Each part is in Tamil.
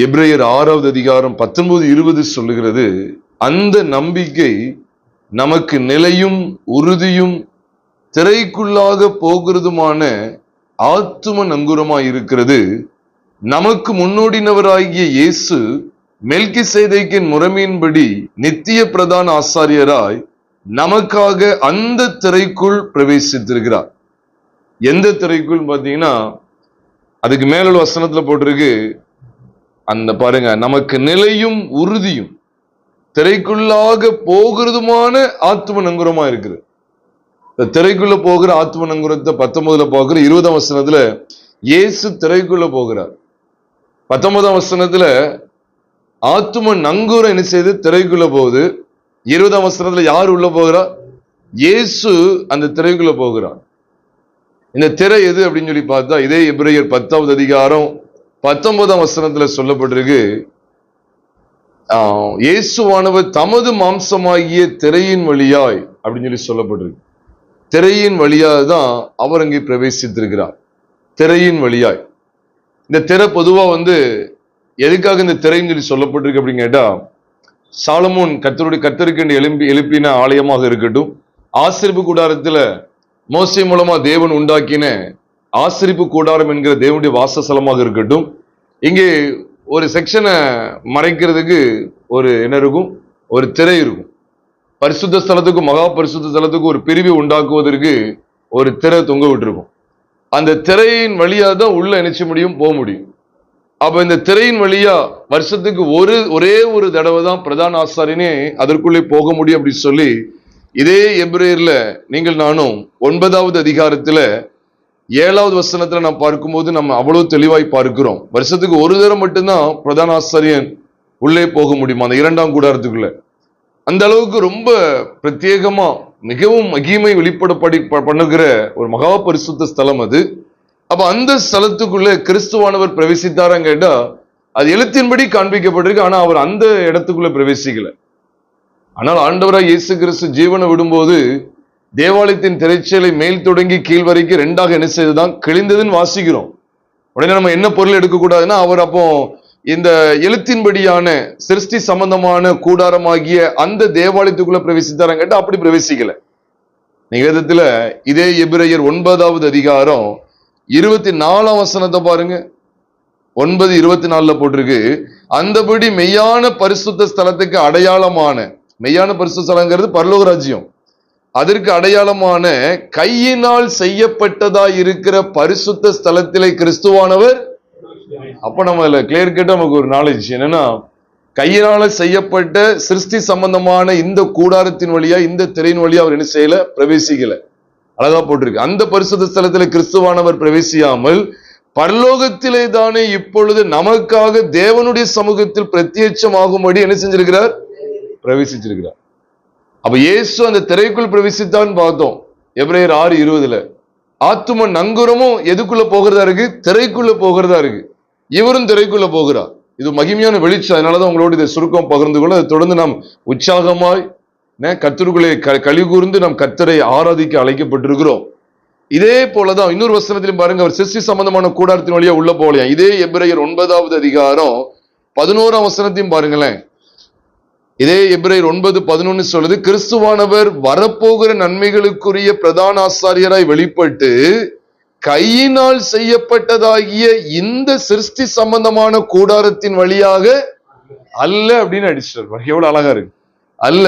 எபிரேயர் 6வது அதிகாரம் 19-20 சொல்லுகிறது, அந்த நம்பிக்கை நமக்கு நிலையும் உறுதியும் திரைக்குள்ளாக போகிறதுமான ஆத்தும நங்குரமாய் இருக்கிறது. நமக்கு முன்னோடினவராகிய இயேசு மெல்கிசேதேக்கின் முறைமையின்படி நித்திய பிரதான ஆசாரியராய் நமக்காக அந்த திரைக்குள் பிரவேசித்திருக்கிறார். எந்த திரைக்குள் பாத்தீங்கன்னா, அதுக்கு மேலுள்ள வசனத்துல போட்டிருக்கு, அந்த பாருங்க, நமக்கு நிலையும் உறுதியும் திரைக்குள்ளாக போகிறதுமான ஆத்தும நங்குரமா இருக்குது. திரைக்குள்ள போகிற ஆத்தும நங்குரத்தை 19ல போகிற 20ஆம் வசனத்துல இயேசு திரைக்குள்ள போகிறார். 19ஆம் வசனத்துல ஆத்தும நங்குரம் என்ன செய்து திரைக்குள்ள போகுது. 20ஆம் வசனத்துல யார் உள்ள போகிறா? இயேசு அந்த திரைக்குள்ள போகிறார். இந்த திரை எது அப்படின்னு சொல்லி பார்த்தா, இதே எபிரேயர் 10வது அதிகாரம் 19ஆம் வசனத்துல சொல்லப்பட்டிருக்கு, இயேசுவானவர் தமது மாம்சமாகிய திரையின் வழியாய் அப்படின்னு சொல்லி சொல்லப்பட்டிருக்கு. திரையின் வழியாக தான் அவர் அங்கே பிரவேசித்திருக்கிறார். திரையின் வழியாய். இந்த திரை பொதுவா எதுக்காக இந்த திரைன்னு சொல்லி சொல்லப்பட்டிருக்கு அப்படின்னு கேட்டா, சாலமோன் கர்த்தருக்கு எழுப்பின ஆலயமாக இருக்கட்டும், ஆசரிப்பு கூடாரத்துல மோசே மூலமா தேவன் உண்டாக்கின ஆசரிப்பு கூடாரம் என்கிற தேவனுடைய வாசஸ்தலமாக இருக்கட்டும், இங்கே ஒரு செக்ஷனை மறைக்கிறதுக்கு ஒரு என்ன இருக்கும், ஒரு திரை இருக்கும். பரிசுத்த ஸ்தலத்துக்கும் மகா பரிசுத்த ஸ்தலத்துக்கும் ஒரு பிரிவை உண்டாக்குவதற்கு ஒரு திரை தொங்க விட்டுருக்கும். அந்த திரையின் வழியா தான் உள்ள நினைச்ச முடியும், போக முடியும். அப்ப இந்த திரையின் வழியா வருஷத்துக்கு ஒரே ஒரு தடவை தான் பிரதான ஆசாரியனே அதற்குள்ளே போக முடியும் அப்படின்னு சொல்லி, இதே எபிரேயர்ல நீங்கள் நானும் 9வது அதிகாரத்துல 7வது வசனத்துல நாம் பார்க்கும்போது நம்ம அவ்வளவு தெளிவாய் பார்க்கிறோம். வருஷத்துக்கு ஒரு தடவை மட்டும்தான் பிரதான ஆசாரியன் உள்ளே போக முடியுமா அந்த 2ஆம் கூடாரத்துக்குள்ள. அந்த அளவுக்கு ரொம்ப பிரத்யேகமா மிகவும் மகிமை பண்ணுகிற ஒரு மகா பரிசுத்த ஸ்தலம் அது. அப்ப அந்த ஸ்தலத்துக்குள்ள கிறிஸ்துவானவர் பிரவேசித்தாரான்னு கேட்டா, அது எழுத்தின்படி காண்பிக்கப்பட்டிருக்கு. ஆனா அவர் அந்த இடத்துக்குள்ள பிரவேசிக்கல. ஆனால் ஆண்டவராய் இயேசு கிறிஸ்து ஜீவனை விடும்போது தேவாலயத்தின் திரைச்சலை மேல் தொடங்கி கீழ் வரைக்கும் 2ஆக என்ன செய்ததுதான் கிழிந்ததுன்னு வாசிக்கிறோம். உடனே நம்ம என்ன பொருள் எடுக்கக்கூடாதுன்னா, அவர் அப்போ இந்த எழுத்தின்படியான சிருஷ்டி சம்பந்தமான கூடாரமாகிய அந்த தேவாலயத்துக்குள்ள பிரவேசித்தாரான்னு கேட்டா அப்படி பிரவேசிக்கல. நிகழ்த்துல இதே எபிரேயர் 9வது அதிகாரம் 24ஆம் வசனத்தை பாருங்க. 9:24 போட்டிருக்கு, அந்தபடி மெய்யான பரிசுத்த ஸ்தலத்துக்கு அடையாளமான, மெய்யான பரிசுத்த ஸ்தலங்கிறது பரலோக ராஜ்யம், அதற்கு அடையாளமான கையினால் செய்யப்பட்டதா இருக்கிற பரிசுத்த ஸ்தலத்திலே கிறிஸ்துவானவர். அப்ப நம்ம கிளியர் கேட்ட நமக்கு ஒரு நாலேஜ் என்னன்னா, கையினால செய்யப்பட்ட சிருஷ்டி சம்பந்தமான இந்த கூடாரத்தின் வழியா, இந்த திரையின் வழியா அவர் என்ன செய்யல, பிரவேசிக்கல. அழகா போட்டிருக்கு, அந்த பரிசுத்த ஸ்தலத்திலே கிறிஸ்துவானவர் பிரவேசியாமல் பரலோகத்திலே தானே இப்பொழுது நமக்காக தேவனுடைய சமூகத்தில் பிரத்யட்சமாகும்படி என்ன செஞ்சிருக்கிறார், பிரவேசிச்சிருக்கிறார். அப்ப இயேசு அந்த திரைக்குள் பிரவேசித்தான்னு பார்த்தோம் எபிரேயர் 6:20. ஆத்தும நங்குரமும் எதுக்குள்ள போகிறதா இருக்கு, திரைக்குள்ள போகிறதா இருக்கு. இவரும் திரைக்குள்ள போகிறார். இது மகிமையான வெளிச்சம். அதனாலதான் உங்களோட இதை சுருக்கம் பகிர்ந்து கொள்ள, அதை தொடர்ந்து நாம் உற்சாகமாய் கர்த்தருக்குள்ளே களி கூர்ந்து நாம் கர்த்தரை ஆராதிக்க அழைக்கப்பட்டிருக்கிறோம். இதே போலதான் இன்னொரு வசனத்திலும் பாருங்க, அவர் சிருஷ்டி சம்பந்தமான கூடாரத்தின் வழியா உள்ள போகலையா. இதே எபிரேயர் 9வது அதிகாரம் 11ஆம் வசனத்தையும் பாருங்களேன். இதே எபிரேயர் 9:11 சொல்லுது, கிறிஸ்துவானவர் வரப்போகிற நன்மைகளுக்குரிய பிரதான ஆசாரியராய் வெளிப்பட்டு கையினால் செய்யப்பட்டதாகிய இந்த சிருஷ்டி சம்பந்தமான கூடாரத்தின் வழியாக அல்ல அப்படின்னு அடிச்சிட்டார். எவ்வளவு அழகா இருக்கு. அல்ல,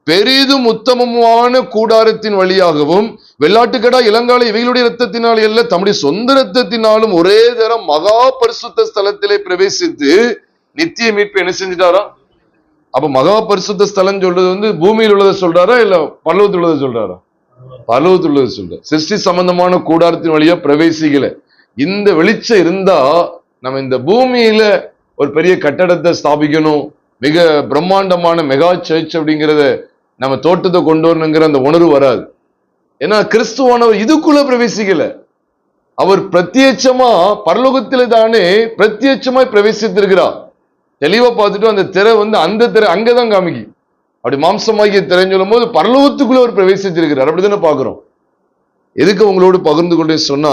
பெரிதும் உத்தமமான கூடாரத்தின் வழியாகவும் வெள்ளாட்டுக்கடா இளங்கால இவைகளுடைய இரத்தத்தினால் அல்ல, தம்முடைய சொந்த இரத்தத்தினாலும் ஒரே தரம் மகா பரிசுத்த ஸ்தலத்திலே பிரவேசித்து நித்திய மீட்பு என்ன செஞ்சிட்டாரா. அப்ப மகா பரிசுத்த ஸ்தலம் சொல்றது பூமியில் உள்ளதை சொல்றாரா இல்ல பரலோகத்தில் உள்ளதை சொல்றாரா? பரலோகத்தில் உள்ளதை சொல்றாரு. சிருஷ்டி சம்பந்தமான கூடாரத்தின் வழியா பிரவேசிக்கல. இந்த வெளிச்சம் இருந்தா நம்ம இந்த பூமியில ஒரு பெரிய கட்டடத்தை ஸ்தாபிக்கணும், மிக பிரம்மாண்டமான மெகா சர்ச் அப்படிங்கிறத நம்ம தோட்டத்தை கொண்டு வரணுங்கிற அந்த உணர்வு வராது. ஏன்னா கிறிஸ்துவானவர் இதுக்குள்ள பிரவேசிக்கல. அவர் பிரத்யட்சமா பரலோகத்திலே தானே பிரத்யட்சமாய் பிரவேசித்திருக்கிறார். தெளிவா பார்த்துட்டு அந்த திரை அந்த திரை அங்கதான் காமிக்கி. அப்படி மாம்சமாகிய திரைன்னு சொல்லும் போது பரலோகத்துக்குள்ள அவர் பிரவேசித்திருக்கிறார். அப்படித்தானே பாக்குறோம். எதுக்கு உங்களோடு பகிர்ந்து கொண்டே சொன்னா,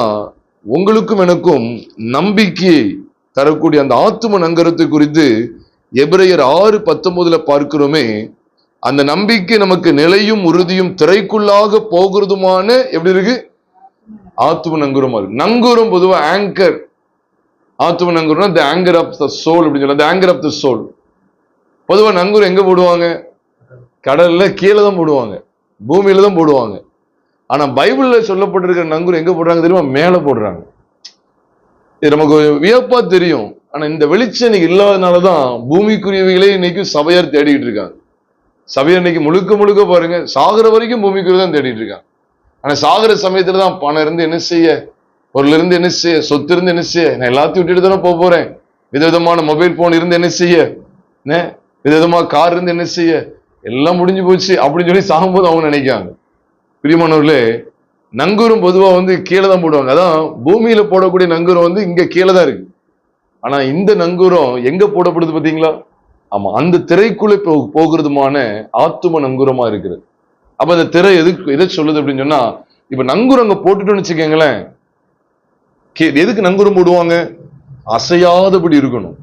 உங்களுக்கும் எனக்கும் நம்பிக்கையை தரக்கூடிய அந்த ஆத்தும நங்கரத்தை குறித்து எபிரேயர் 6:19 பார்க்கிறோமே. அந்த நம்பிக்கை நமக்கு நிலையும் உறுதியும் திரைக்குள்ளாக போகிறதுமான எப்படி இருக்கு? ஆத்தும நங்கூரமா இருக்கு. நங்கூரம் பொதுவா ஆங்கர். ஆத்தும நங்கூரம் தி ஆங்கர் ஆஃப் த சோல் அப்படின்னு சொல்ல. தி ஆங்கர் ஆஃப் த சோல். பொதுவா நங்கூரம் எங்க போடுவாங்க? கடல்ல கீழே தான் போடுவாங்க, பூமியில தான் போடுவாங்க. ஆனா பைபிள்ல சொல்லப்பட்டிருக்கிற நங்கூரம் எங்க போடுறாங்க தெரியுமா? மேல போடுறாங்க. இது நமக்கு வியப்பா தெரியும். ஆனா இந்த வெளிச்சம் இன்னைக்கு இல்லாதனாலதான் பூமிக்குரியவைகளே இன்னைக்கு சபையார் தேடிட்டு இருக்காங்க. சபையார் இன்னைக்கு முழுக்க முழுக்க பாருங்க, சாகுற வரைக்கும் பூமிக்குரிய தான் தேடிட்டு இருக்காங்க. ஆனா சாகுற சமயத்துலதான் பணம் இருந்து என்ன செய்ய, பொருள் இருந்து என்ன செய்ய, சொத்து இருந்து என்ன செய்ய, நான் எல்லாத்தையும் விட்டுட்டு தானே போறேன். விதவிதமான மொபைல் போன் இருந்து என்ன செய்ய, விதவிதமா கார் இருந்து என்ன செய்ய, எல்லாம் முடிஞ்சு போச்சு அப்படின்னு சொல்லி சாகும்போது அவங்க நினைக்காங்க. பிரியமானவர்களே, நங்கூரம் பொதுவா கீழே தான் போடுவாங்க. அதான் பூமியில போடக்கூடிய நங்கூரம் இங்க கீழே தான் இருக்கு. ஆனா இந்த நங்கூரம் எங்க போடப்படுது பாத்தீங்களா? ஆமா, அந்த திரைக்குள்ளே போகிறதுமான ஆத்தும நங்கூரமா இருக்கிறது. அப்ப அந்த திரை எதை சொல்லுது அப்படின்னு சொன்னா, இப்ப நங்கூரம் அங்க போட்டுட்டோம்னு வச்சுக்கோங்களேன், எதுக்கு நங்கூரம் போடுவாங்க? அசையாதபடி இருக்கணும்.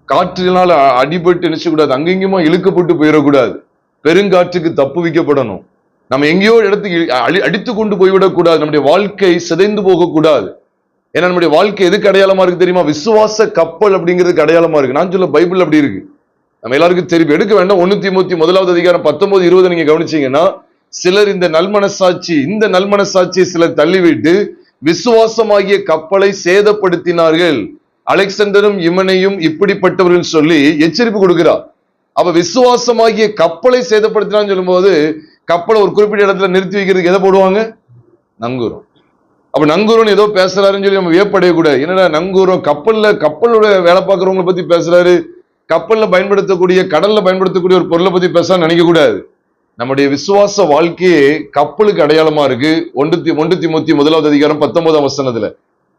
காற்றினால அடிபட்டு நினைச்சக்கூடாது, அங்கெங்குமா இழுக்கப்பட்டு போயிடக்கூடாது, பெருங்காற்றுக்கு தப்பு வைக்கப்படணும், நம்ம எங்கேயோ இடத்துக்கு அடித்து கொண்டு போய்விடக்கூடாது, நம்முடைய வாழ்க்கை சிதைந்து போகக்கூடாது. ஏன்னா நம்முடைய வாழ்க்கை எதுக்கு அடையாளமா இருக்கு தெரியுமா? விசுவாச கப்பல் அப்படிங்கிறதுக்கு அடையாளமா இருக்கு. நான் சொல்ல பைபிள் அப்படி இருக்கு, நம்ம எல்லாருக்கும் தெரியும். எடுக்க வேண்டாம். 1 தீமோத்தேயு 1:19-20 நீங்க கவனிச்சீங்கன்னா, சிலர் இந்த நல்மனசாட்சியை சிலர் தள்ளிவிட்டு விசுவாசமாகிய கப்பலை சேதப்படுத்தினார்கள், அலெக்சாண்டரும் இமனையும் இப்படிப்பட்டவர்கள் சொல்லி எச்சரிப்பு கொடுக்கிறார். அப்ப விசுவாசமாகிய கப்பலை சேதப்படுத்தினான்னு சொல்லும் போது, கப்பலை ஒரு குறிப்பிட்ட இடத்துல நிறுத்தி வைக்கிறதுக்கு எதை போடுவாங்க? நங்கூரம். அப்ப நங்கூரம் ஏதோ பேசுறாருன்னு சொல்லி நம்ம வியப்படைய கூடாது. என்னடா நங்கூரம், கப்பலோட வேலை பார்க்கறவங்களை பத்தி பேசுறாரு, கப்பல்ல பயன்படுத்தக்கூடிய, கடல்ல பயன்படுத்தக்கூடிய ஒரு பொருளை பத்தி பேச நினைக்க கூடாது. நம்முடைய விசுவாச வாழ்க்கையே கப்பலுக்கு அடையாளமா இருக்கு. 1 தீமோத்தேயு 1:19.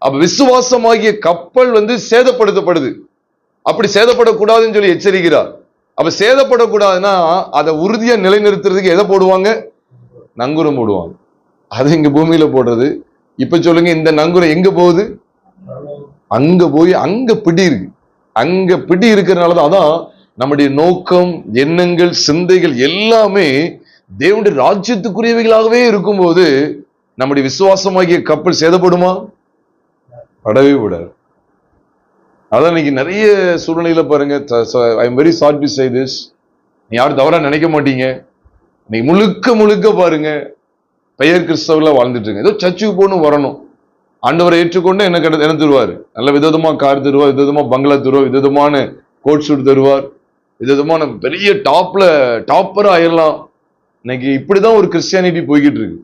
அப்ப விசுவாசமாகிய கப்பல் சேதப்படுத்தப்படுது. அப்படி சேதப்படக்கூடாதுன்னு சொல்லி எச்சரிக்கிறார். அப்ப சேதப்படக்கூடாதுன்னா அதை உறுதியா நிலைநிறுத்துறதுக்கு எதை போடுவாங்க? நங்கூரம் போடுவாங்க. அது இங்க பூமியில போடுறது. இப்ப சொல்லுங்க, இந்த நங்கூரம் எங்க போகுது? அங்க போய் அங்க பிடி இருக்கு. அங்க பிடி இருக்கிறதுனாலதான் அதான் நம்முடைய நோக்கம், எண்ணங்கள், சிந்தைகள் எல்லாமே தேவனுடைய ராஜ்யத்துக்குரியவைகளாகவே இருக்கும்போது நம்முடைய விசுவாசமாகிய கப்பல் சேதப்படுமா? படவே விடாது. அதான் இன்னைக்கு நிறைய சூழ்நிலையில பாருங்க, I am very sorry to say this, யாரும் தவறா நினைக்க மாட்டீங்க, இன்னைக்கு முழுக்க பாருங்க பெயர் கிறிஸ்தவர்களா வாழ்ந்துட்டு இருக்கு. ஏதோ சர்ச்சுக்கு போகணும், வரணும், ஆண்டவரை ஏற்றுக்கொண்டு என்ன தருவார்? நல்ல விதமா கார் தருவார், விதமா பங்களா தருவார், விதமான கோட் சூட் தருவார், விதமான பெரிய டாப்பரா ஆயிடலாம். இன்னைக்கு இப்படிதான் ஒரு கிறிஸ்டியானிட்டி போய்கிட்டு இருக்கு.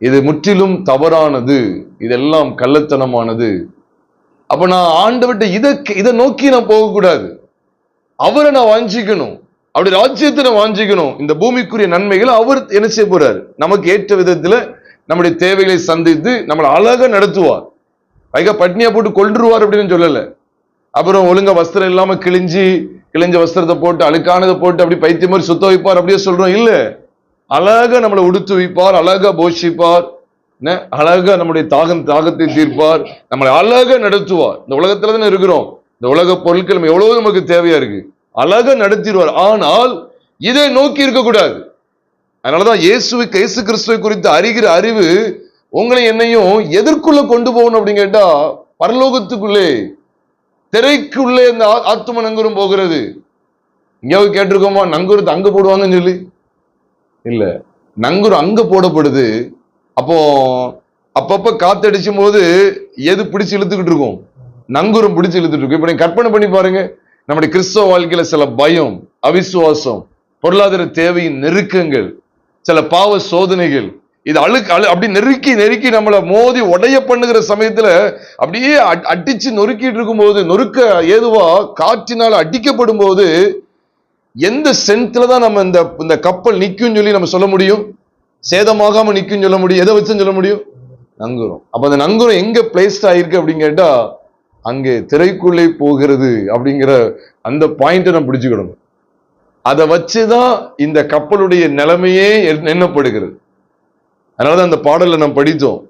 இது முற்றிலும் தவறானது, இதெல்லாம் கள்ளத்தனமானது. அப்ப நான் ஆண்டவர்கிட்ட இதை நோக்கி நான் போகக்கூடாது, அவரை நான் வாஞ்சிக்கணும், அப்படி ராஜ்யத்தை நான் வாஞ்சிக்கணும். இந்த பூமிக்குரிய நன்மைகளை அவர் என்ன செய்ய போறாரு? நமக்கு ஏற்ற விதத்துல நம்முடைய தேவைகளை சந்தித்து நம்மளை அழகா நடத்துவார். பட்னியா போட்டு கொன்றுவார் அப்படின்னு சொல்லல. அப்புறம் ஒழுங்கா வஸ்திரம் இல்லாம கிழிஞ்ச வஸ்திரத்தை போட்டு, அழுக்கானதை போட்டு அப்படி பைத்தியம் மாதிரி சுத்த வைப்பார் அப்படியே சொல்றோம் இல்ல. அழகா நம்மளை உடுத்து வைப்பார், அழகா போஷிப்பார், அழகா நம்முடைய தாகத்தை தீர்ப்பார், நம்மளை அழகா நடத்துவார். இந்த உலகத்துல தானே இருக்கிறோம், இந்த உலக பொருட்கள் எவ்வளவு நமக்கு தேவையா இருக்கு, அழகா நடத்திடுவார். ஆனால் இதை நோக்கி இருக்கக்கூடாது. அதனாலதான் இயேசு கிறிஸ்துவை குறித்து அறிகிற அறிவு உங்களை என்னையும் எதற்குள்ள கொண்டு போகணும் அப்படின்னு கேட்டா, பரலோகத்துக்குள்ளே, திரைக்குள்ளே இந்த ஆத்தும நங்கூரம் போகிறது. இங்கேயாவது கேட்டிருக்கோமா நங்கூரத்தை அங்க போடுவாங்கன்னு சொல்லி? இல்ல, நங்கூரம் அங்க போடப்படுது. அப்போ அப்பப்ப காத்தடிச்சும் போது எது பிடிச்சு இழுத்துக்கிட்டு இருக்கும்? நங்கூரம் பிடிச்சு இழுத்துட்டு இருக்கும். இப்ப நீங்க கற்பனை பண்ணி பாருங்க, நம்முடைய கிறிஸ்தவ வாழ்க்கையில சில பயம், அவிசுவாசம், பொருளாதார தேவையின் நெருக்கங்கள், சில பாவ சோதனைகள், இது அப்படி நெருக்கி நம்மளை மோதி உடைய பண்ணுகிற சமயத்துல அப்படியே அடிச்சு நொறுக்கிட்டு இருக்கும் போது, நொறுக்க ஏதுவா காற்றினால் அடிக்கப்படும் போது எந்த சென்ட்லதான் நம்ம இந்த கப்பல் நிக்கும் சொல்லி நம்ம சொல்ல முடியும்? சேதமாகாம நிக்கும் சொல்ல முடியும். எதை வச்சு சொல்ல முடியும்? நங்கூரம். அப்ப அந்த நங்கூரம் எங்க பிளேஸ்ட் ஆயிருக்கு அப்படின்னு கேட்டா, அங்கே திரைக்குள்ளே போகிறது அப்படிங்கிற அந்த பாயிண்ட நம்ம பிடிச்சுக்கிடணும். அதை வச்சுதான் இந்த கப்பலுடைய நிலைமையே எண்ணப்படுகிறது. அதனாலதான் அந்த பாடல்ல நம்ம படித்தோம்,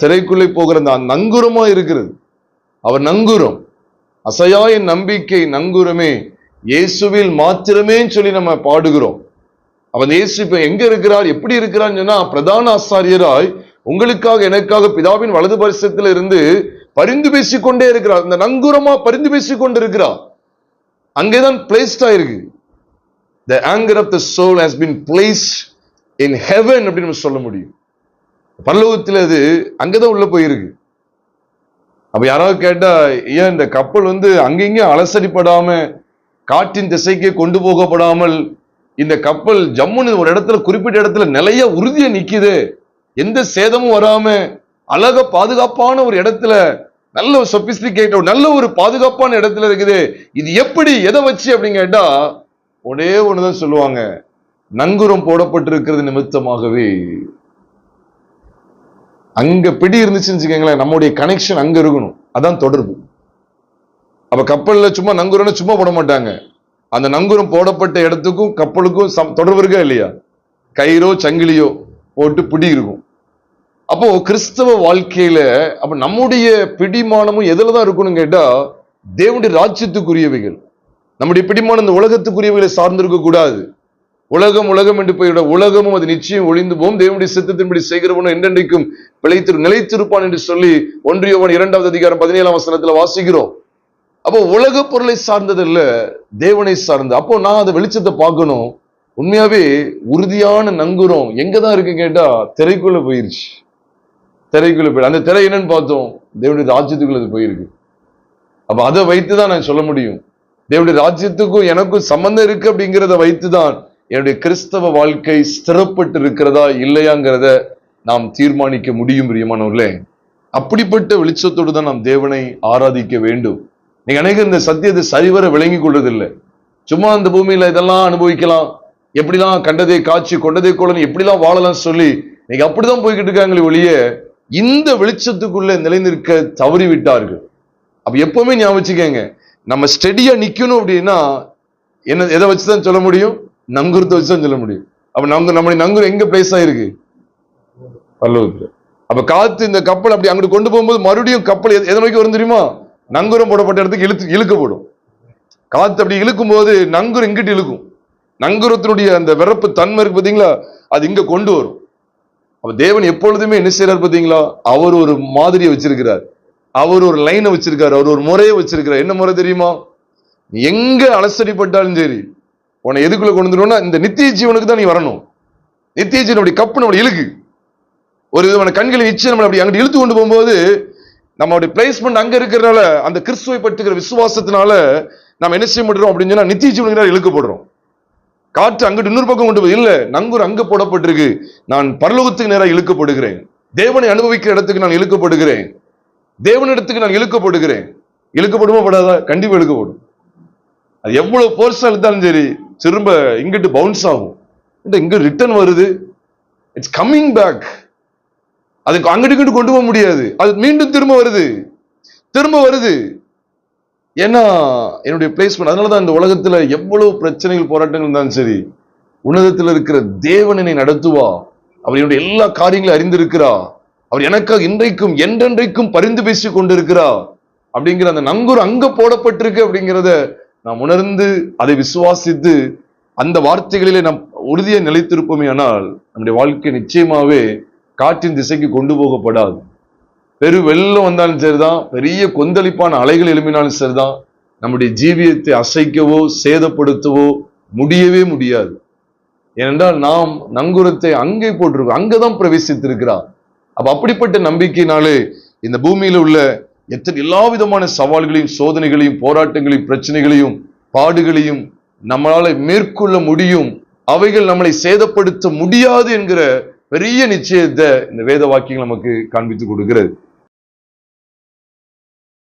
திரைக்குள்ளே போகிற அந்த நங்கூரமா இருக்கிறது. அவர் நங்கூரம், அசையாய நம்பிக்கை நங்கூரமே, இயேசுவில் மாத்திரமே சொல்லி நம்ம பாடுகிறோம். அவன் இயேசு இப்ப எங்க இருக்கிறார், எப்படி இருக்கிறான்னு சொன்னா, பிரதான ஆசாரியராய் உங்களுக்காக எனக்காக பிதாவின் வலது பரிசத்தில் இருந்து பரிந்து பேசிக்கொண்டே இருக்கிறார். இந்த நங்கூரமா பரிந்து பேசிக்கொண்டு இருக்கிறார். அங்கேதான் பிளேஸ்ட் ஆயிருக்கு. The anger of the soul has been placed in heaven அப்படின்னு சொல்ல முடியும். பரலோகத்தில் அது அங்கதான் உள்ள போயிருக்கு. அப்ப யாராவது கேட்டா, ஏன் இந்த கப்பல் அங்கங்க அலசடிப்படாம காற்றின் திசைக்கு கொண்டு போகப்படாமல் இந்த கப்பல் ஜம்முன்னு ஒரு இடத்துல குறிப்பிட்ட இடத்துல நிலைய உறுதியா நிக்குது, எந்த சேதமும் வராம அழக பாதுகாப்பான ஒரு இடத்துல, நல்ல ஒரு சொபிஸ்டிகேட் நல்ல ஒரு பாதுகாப்பான இடத்துல இருக்குது, இது எப்படி எதை வச்சு அப்படின்னு கேட்டா ஒரே ஒண்ணுதான் சொல்லுவாங்க, நங்கூரம் போடப்பட்டிருக்கிறது நிமித்தமாகவே. அங்க பிடி இருந்துச்சுன்னு வச்சுக்கோங்களேன், நம்முடைய கனெக்ஷன் அங்க இருக்கணும், அதான் தொடர்பு. அப்ப கப்பல்ல சும்மா நங்கூரம் சும்மா போட மாட்டாங்க, அந்த நங்கூரம் போடப்பட்ட இடத்துக்கும் கப்பலுக்கும் தொடர்பு இருக்கா இல்லையா, கயிறோ சங்கிலியோ போட்டு பிடி இருக்கும். அப்போ கிறிஸ்தவ வாழ்க்கையில அப்ப நம்முடைய பிடிமானமும் எதுலதான் இருக்கணும் கேட்டா, தேவனுடைய ராஜ்யத்துக்குரியவைகள். நம்முடைய பிடிமானம் இந்த உலகத்துக்குரியவைகளை சார்ந்திருக்க கூடாது. உலகம் உலகம் என்று போயிட, உலகமும் அது நிச்சயம் ஒளிந்து போம், தேவனுடைய சித்தத்தின்படி செய்கிறவனும் என்றென்றைக்கும் நிலைத்திருப்பான் என்று சொல்லி 1 யோவான் 2வது அதிகாரம் 17ஆம் வசனத்துல வாசிக்கிறோம். அப்போ உலக பொருளை சார்ந்தது இல்ல, தேவனை சார்ந்து. அப்போ நான் அந்த வெளிச்சத்தை பார்க்கணும். உண்மையாவே உறுதியான நங்கூரம் எங்கதான் இருக்கு கேட்டா, திரைக்குள்ள போயிருச்சு. திரைக்குள்ள போய் அந்த திரை என்னன்னு பார்த்தோம், தேவனுடைய ராஜ்யத்துக்குள்ள அது போயிருக்கு. அப்ப அதை வைத்துதான் நான் சொல்ல முடியும், தேவனுடைய ராஜ்யத்துக்கும் எனக்கும் சம்பந்தம் இருக்கு. அப்படிங்கிறத வைத்துதான் என்னுடைய கிறிஸ்தவ வாழ்க்கை ஸ்திரப்பட்டு இருக்கிறதா இல்லையாங்கிறத நாம் தீர்மானிக்க முடியும். பிரியமானவர்களே, அப்படிப்பட்ட வெளிச்சத்தோடு தான் நாம் தேவனை ஆராதிக்க வேண்டும். நீங்க அநேகர் இந்த சத்தியத்தை சரிவர விளங்கி கொள்வதில்லை. சும்மா அந்த பூமியில இதெல்லாம் அனுபவிக்கலாம், எப்படிலாம் கண்டதை காட்சி கொண்டதை கோலன்னு எப்படிலாம் வாழலாம் சொல்லி நீங்க அப்படிதான் போய்கிட்டு இருக்காங்களே ஒழிய இந்த வெளிச்சத்துக்குள்ள நிலைநிற்க தவறி விட்டார்கள். அப்ப எப்பவுமே ஞாபகம் வச்சுக்கங்க, நம்ம ஸ்டெடியா நிக்கணும் அப்படின்னா என்ன, எதை வச்சுதான் சொல்ல முடியும், நங்கூரத்தை வச்சுதான் சொல்ல முடியும். அப்ப நம்முடைய நங்கூரம் எங்க பிளேஸ் ஆயிருக்கு, பரலோகத்துல. அப்ப காத்து இந்த கப்பல் அப்படி அங்கிட்டு கொண்டு போகும்போது மறுபடியும் கப்பல் எதை நோக்கி வரும் தெரியுமா, நங்கூரம் போடப்பட்ட இடத்துக்கு இழுக்கப்படும். காத்து அப்படி இழுக்கும் போது நங்கூரம் இங்கிட்டு இழுக்கும். நங்கூரத்தினுடைய அந்த விறப்பு தன்மை இருக்கு பாத்தீங்களா, அது இங்க கொண்டு வரும். அப்ப தேவன் எப்பொழுதுமே என்ன செய்யறாரு பாத்தீங்களா, அவர் ஒரு மாதிரியை வச்சிருக்கிறார், அவர் ஒரு லைனை வச்சிருக்காரு, அவர் ஒரு முறையை வச்சிருக்கிறார். என்ன முறை தெரியுமா, எங்க அலசடிப்பட்டாலும் சரி உன்னை எதுக்குள்ள கொண்டு வந்துருவோம்னா இந்த நித்திய ஜீவனுக்கு தான் நீ வரணும். நித்திய ஜீவனுடைய கப்பு நம்மளை இழுக்கு, ஒரு விதமான கண்களை இச்சு நம்மளை அப்படி அங்கிட்டு இழுத்து கொண்டு போகும்போது நம்மளுடைய பிளேஸ்மெண்ட் அங்க இருக்கிறதுனால, அந்த கிறிஸ்துவை பற்றுகிற விசுவாசத்தினால நம்ம என்ன செய்ய முடியும் அப்படின்னு சொன்னா நித்திய ஜீவனுக்கு இழுக்கப்படுறோம். காற்று அங்கிட்டு இன்னொரு பக்கம் கொண்டு போய் இல்ல, நங்கூர் அங்க போடப்பட்டிருக்கு, நான் பரலோகத்துக்கு நேராக இழுக்கப்படுகிறேன், தேவனை அனுபவிக்கிற இடத்துக்கு நான் இழுக்கப்படுகிறேன், தேவனிடத்துக்கு நான் இழுக்கப்படுகிறேன். இழுக்கப்படுமா படாதா, கண்டிப்பா இழுக்கப்படும். அது எவ்வளவு போர்ஸா இழுத்தாலும் சரி திரும்ப இங்கிட்டு பவுன்ஸ் ஆகும், இங்க ரிட்டர்ன் வருது, இட்ஸ் கம்மிங் பேக். அதுக்கு அங்கிட்டு கொண்டு போக முடியாது, அது மீண்டும் திரும்ப வருது. ஏன்னா என்னுடைய பிளேஸ்மெண்ட். அதனாலதான் இந்த உலகத்துல எவ்வளவு பிரச்சனைகள் போராட்டங்கள் இருந்தாலும் சரி, உன்னதத்தில் இருக்கிற தேவன் என்னை நடத்துவா, அவர் என்னுடைய எல்லா காரியங்களையும் அறிந்திருக்கிறா, அவர் எனக்காக இன்றைக்கும் என்றென்றைக்கும் பரிந்து பேசி கொண்டிருக்கிறா அப்படிங்கிற அந்த நங்கூரம் அங்க போடப்பட்டிருக்கு அப்படிங்கிறத நாம் உணர்ந்து அதை விசுவாசித்து அந்த வார்த்தைகளிலே நாம் உறுதியை நிலைத்திருப்போமே ஆனால் நம்முடைய வாழ்க்கை நிச்சயமாவே காற்றின் திசைக்கு கொண்டு போகப்படாது. பெரு வெள்ளம் வந்தாலும் சரிதான், பெரிய கொந்தளிப்பான அலைகள் எழுப்பினாலும் சரிதான், நம்முடைய ஜீவியத்தை அசைக்கவோ சேதப்படுத்தவோ முடியவே முடியாது. ஏனென்றால் நாம் நங்கூரத்தை அங்கே போட்டிருக்கோம், அங்கதான் பிரவேசித்திருக்கிறார். அப்ப அப்படிப்பட்ட நம்பிக்கையினாலே இந்த பூமியில உள்ள எல்லா விதமான சவால்களையும் சோதனைகளையும் போராட்டங்களையும் பிரச்சனைகளையும் பாடுகளையும் நம்மளால மேற்கொள்ள முடியும், அவைகள் நம்மளை சேதப்படுத்த முடியாது என்கிற பெரிய நிச்சயத்தை இந்த வேத வாக்கியங்கள் நமக்கு காண்பித்து கொடுக்கிறது.